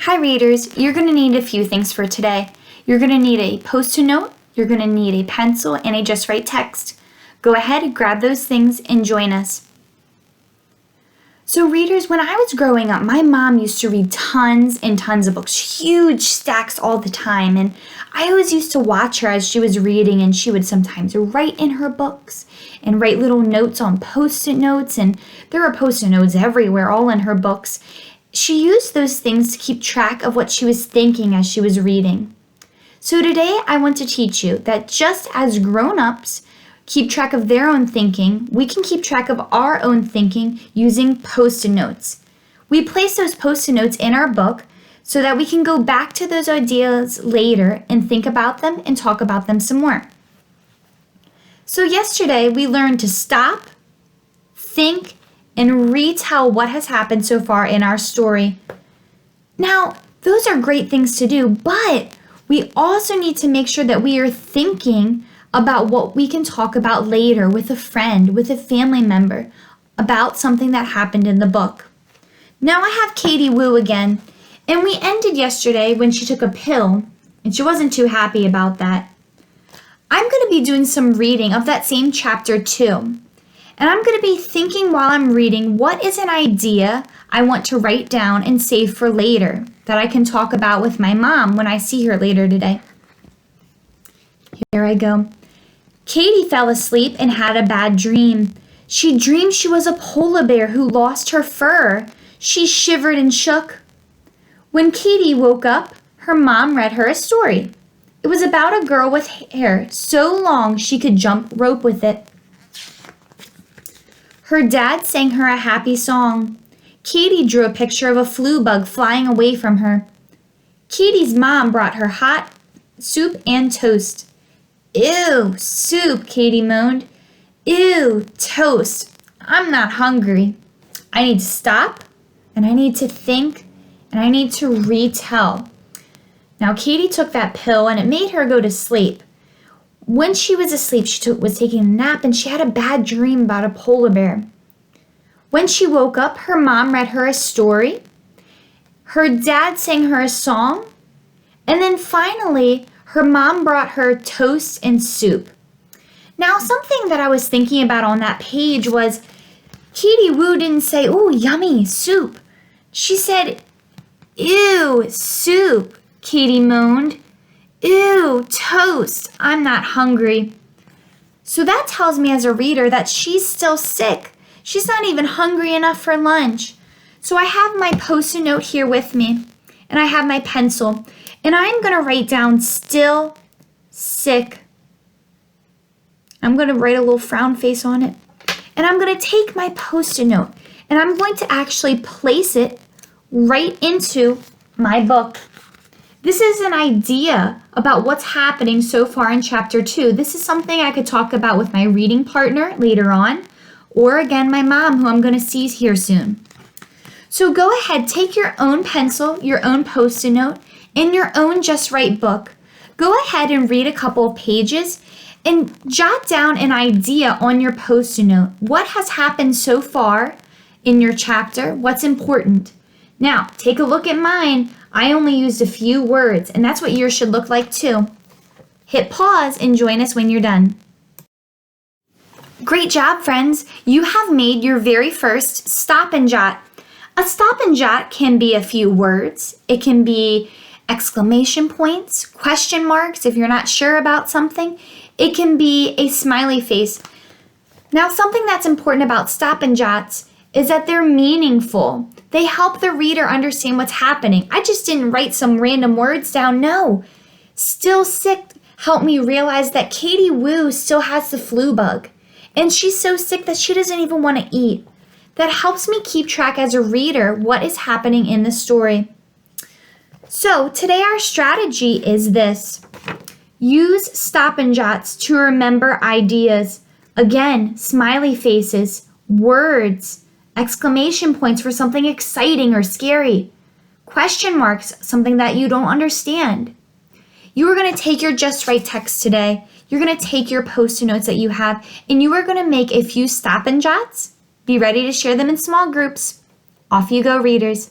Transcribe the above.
Hi readers, you're going to need a few things for today. You're going to need a post-it note, you're going to need a pencil, and a Just Write text. Go ahead, grab those things, and join us. So readers, when I was growing up, my mom used to read tons and tons of books, huge stacks all the time, and I always used to watch her as she was reading, and she would sometimes write in her books and write little notes on post-it notes, and there were post-it notes everywhere, all in her books. She used those things to keep track of what she was thinking as she was reading. So today I want to teach you that just as grown-ups keep track of their own thinking, we can keep track of our own thinking using post-it notes. We place those post-it notes in our book so that we can go back to those ideas later and think about them and talk about them some more. So yesterday we learned to stop, think, and retell what has happened so far in our story. Now, those are great things to do, but we also need to make sure that we are thinking about what we can talk about later with a friend, with a family member, about something that happened in the book. Now I have Katie Wu again, and we ended yesterday when she took a pill, and she wasn't too happy about that. I'm going to be doing some reading of that same chapter too. And I'm going to be thinking while I'm reading, what is an idea I want to write down and save for later that I can talk about with my mom when I see her later today. Here I go. Katie fell asleep and had a bad dream. She dreamed she was a polar bear who lost her fur. She shivered and shook. When Katie woke up, her mom read her a story. It was about a girl with hair so long she could jump rope with it. Her dad sang her a happy song. Katie drew a picture of a flu bug flying away from her. Katie's mom brought her hot soup and toast. Ew, soup, Katie moaned. Ew, toast. I'm not hungry. I need to stop, and I need to think, and I need to retell. Now, Katie took that pill, and it made her go to sleep. When she was asleep, she was taking a nap, and she had a bad dream about a polar bear. When she woke up, her mom read her a story. Her dad sang her a song. And then finally, her mom brought her toast and soup. Now, something that I was thinking about on that page was Katie Wu didn't say, "Ooh, yummy, soup." She said, "Ew, soup," Katie moaned. Ew, toast. I'm not hungry. So that tells me as a reader that she's still sick. She's not even hungry enough for lunch. So I have my post-it note here with me, and I have my pencil, and I'm going to write down still sick. I'm going to write a little frown face on it, and I'm going to take my post-it note, and I'm going to actually place it right into my book. This is an idea about what's happening so far in chapter 2. This is something I could talk about with my reading partner later on, or again, my mom, who I'm going to see here soon. So go ahead, take your own pencil, your own post-it note, and your own Just Write book. Go ahead and read a couple of pages and jot down an idea on your post-it note. What has happened so far in your chapter? What's important? Now, take a look at mine. I only used a few words, and that's what yours should look like too. Hit pause and join us when you're done. Great job, friends. You have made your very first stop and jot. A stop and jot can be a few words. It can be exclamation points, question marks if you're not sure about something. It can be a smiley face. Now, something that's important about stop and jots is that they're meaningful. They help the reader understand what's happening. I just didn't write some random words down. No. Still sick helped me realize that Katie Wu still has the flu bug. And she's so sick that she doesn't even want to eat. That helps me keep track as a reader what is happening in the story. So today our strategy is this. Use stop and jots to remember ideas. Again, smiley faces, words, exclamation points for something exciting or scary, question marks, something that you don't understand. You are going to take your Just Write text today. You're going to take your post-it notes that you have, and you are going to make a few stop and jots. Be ready to share them in small groups. Off you go, readers.